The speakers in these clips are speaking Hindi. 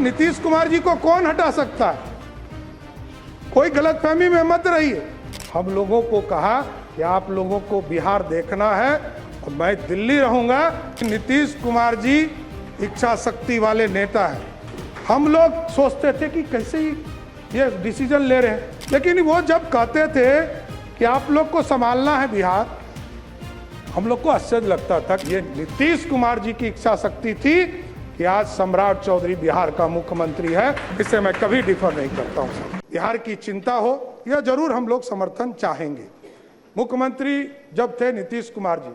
नीतीश कुमार जी को कौन हटा सकता है? कोई गलतफहमी में मत रहिए। हम लोगों को कहा कि आप लोगों को बिहार देखना है और मैं दिल्ली रहूंगा। नीतीश कुमार जी इच्छा शक्ति वाले नेता हैं। हम लोग सोचते थे कि कैसे ये डिसीजन ले रहे हैं, लेकिन वो जब कहते थे कि आप लोग को संभालना है बिहार, हम लोग को आश्चर्य लगता था कि ये नीतीश कुमार जी की इच्छा शक्ति थी कि आज सम्राट चौधरी बिहार का मुख्यमंत्री है। इससे मैं कभी डिफर नहीं करता हूँ। बिहार की चिंता हो यह जरूर हम लोग समर्थन चाहेंगे। मुख्यमंत्री जब थे नीतीश कुमार जी,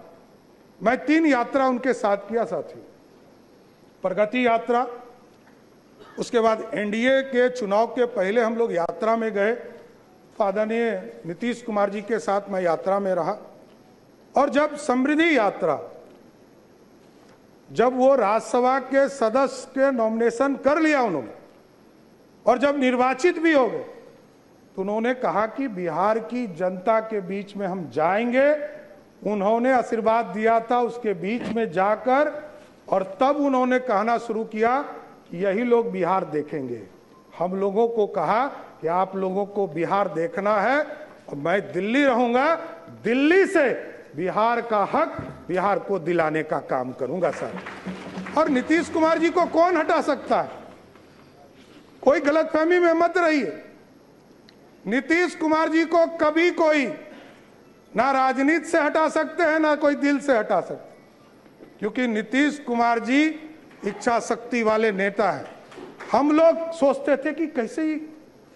मैं 3 यात्रा उनके साथ किया साथी। प्रगति यात्रा, उसके बाद एनडीए के चुनाव के पहले हम लोग यात्रा में गए। आदरणीय नीतीश कुमार जी के साथ मैं यात्रा में रहा। और जब समृद्धि यात्रा, जब वो राज्यसभा के सदस्य के नॉमिनेशन कर लिया उन्होंने और जब निर्वाचित भी हो गए, तो उन्होंने कहा कि बिहार की जनता के बीच में हम जाएंगे। उन्होंने आशीर्वाद दिया था उसके बीच में जाकर, और तब उन्होंने कहना शुरू किया कि यही लोग बिहार देखेंगे। हम लोगों को कहा कि आप लोगों को बिहार देखना है और मैं दिल्ली रहूंगा। दिल्ली से बिहार का हक बिहार को दिलाने का काम करूंगा सर। और नीतीश कुमार जी को कौन हटा सकता है? कोई गलतफहमी में मत रहिए। नीतीश कुमार जी को कभी कोई ना राजनीति से हटा सकते हैं, ना कोई दिल से हटा सकते, क्योंकि नीतीश कुमार जी इच्छा शक्ति वाले नेता हैं। हम लोग सोचते थे कि कैसे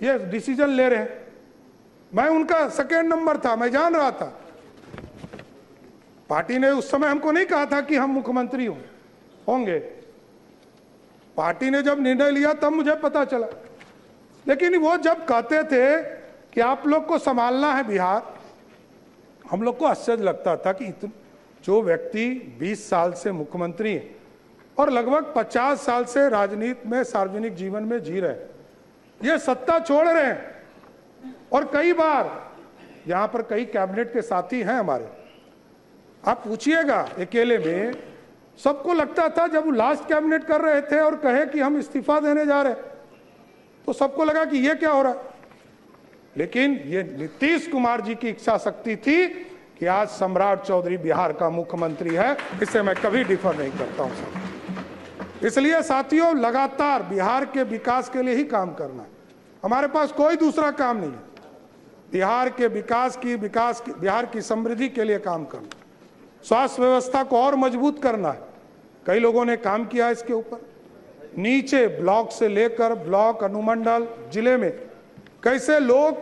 ये डिसीजन ले रहे हैं। मैं उनका सेकेंड नंबर था, मैं जान रहा था। पार्टी ने उस समय हमको नहीं कहा था कि हम मुख्यमंत्री होंगे। पार्टी ने जब निर्णय लिया तब मुझे पता चला। लेकिन वो जब कहते थे कि आप लोग को संभालना है बिहार, हम लोग को आश्चर्य लगता था कि जो व्यक्ति 20 साल से मुख्यमंत्री है और लगभग 50 साल से राजनीति में, सार्वजनिक जीवन में जी रहे हैं, ये सत्ता छोड़ रहे हैं। और कई बार यहाँ पर कई कैबिनेट के साथी हैं हमारे, आप पूछिएगा अकेले में, सबको लगता था जब वो लास्ट कैबिनेट कर रहे थे और कहे कि हम इस्तीफा देने जा रहे, तो सबको लगा कि ये क्या हो रहा है। लेकिन ये नीतीश कुमार जी की इच्छा शक्ति थी कि आज सम्राट चौधरी बिहार का मुख्यमंत्री है। इससे मैं कभी डिफर नहीं करता हूं सर। इसलिए साथियों, लगातार बिहार के विकास के लिए ही काम करना है। हमारे पास कोई दूसरा काम नहीं है। बिहार के विकास की बिहार की समृद्धि के लिए काम करना, स्वास्थ्य व्यवस्था को और मजबूत करना है। कई लोगों ने काम किया इसके ऊपर। नीचे ब्लॉक से लेकर ब्लॉक, अनुमंडल, जिले में कैसे लोग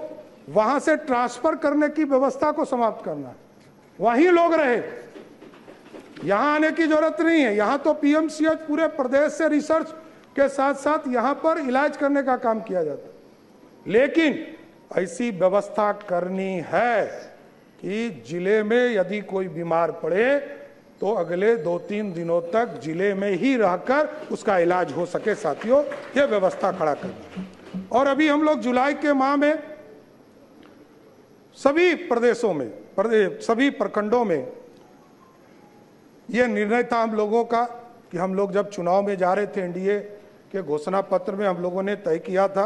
वहां से ट्रांसफर करने की व्यवस्था को समाप्त करना है। वहीं लोग रहे, यहां आने की जरूरत नहीं है। यहां तो पीएमसीएच पूरे प्रदेश से रिसर्च के साथ साथ यहां पर इलाज करने का काम किया जाता है। लेकिन ऐसी व्यवस्था करनी है कि जिले में यदि कोई बीमार पड़े तो अगले 2-3 दिनों तक जिले में ही रहकर उसका इलाज हो सके। साथियों, यह व्यवस्था खड़ा करना। और अभी हम लोग जुलाई के माह में सभी प्रदेशों में, सभी प्रखंडों में यह निर्णय था हम लोगों का कि हम लोग जब चुनाव में जा रहे थे, एनडीए के घोषणा पत्र में हम लोगों ने तय किया था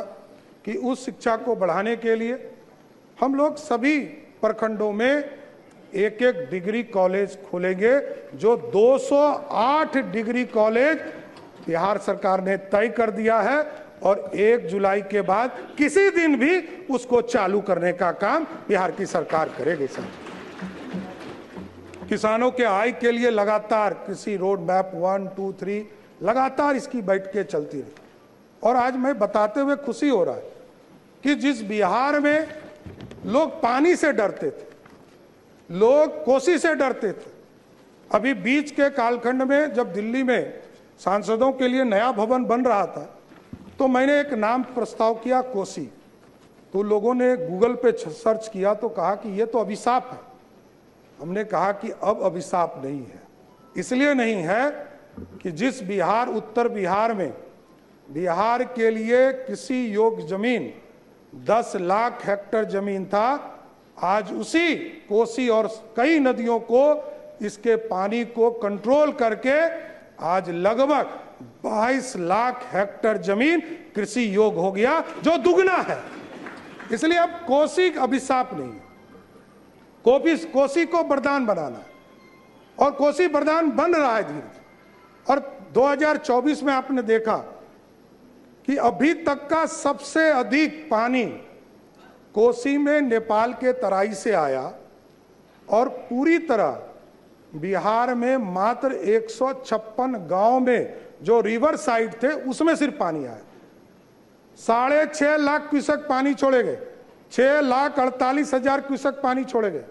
कि उस शिक्षा को बढ़ाने के लिए हम लोग सभी प्रखंडों में 1-1 डिग्री कॉलेज खोलेंगे। जो 208 डिग्री कॉलेज बिहार सरकार ने तय कर दिया है और 1 जुलाई के बाद किसी दिन भी उसको चालू करने का काम बिहार की सरकार करेगी। सर, किसानों के आय के लिए लगातार कृषि रोड मैप 1, 2, 3 लगातार इसकी बैठकें चलती रही। और आज मैं बताते हुए खुशी हो रहा है कि जिस बिहार में लोग पानी से डरते थे, लोग कोसी से डरते थे, अभी बीच के कालखंड में जब दिल्ली में सांसदों के लिए नया भवन बन रहा था, तो मैंने एक नाम प्रस्ताव किया, कोसी। तो लोगों ने गूगल पे सर्च किया तो कहा कि ये तो अभिशाप है। हमने कहा कि अब अभिशाप नहीं है। इसलिए नहीं है कि जिस बिहार, उत्तर बिहार में बिहार के लिए कृषि योग्य जमीन 10 लाख हेक्टेयर जमीन था, आज उसी कोसी और कई नदियों को, इसके पानी को कंट्रोल करके आज लगभग 22 लाख हेक्टेयर जमीन कृषि योग्य हो गया, जो दुगना है। इसलिए अब कोसी अभिशाप नहीं है, कोसी को वरदान बनाना है, और कोसी वरदान बन रहा है धीरे। और 2024 में आपने देखा कि अभी तक का सबसे अधिक पानी कोसी में नेपाल के तराई से आया, और पूरी तरह बिहार में मात्र 156 गांव में जो रिवर साइड थे उसमें सिर्फ पानी आया। 6.5 लाख क्यूसेक पानी छोड़े गए, 6,48,000 क्यूसेक पानी छोड़े गए।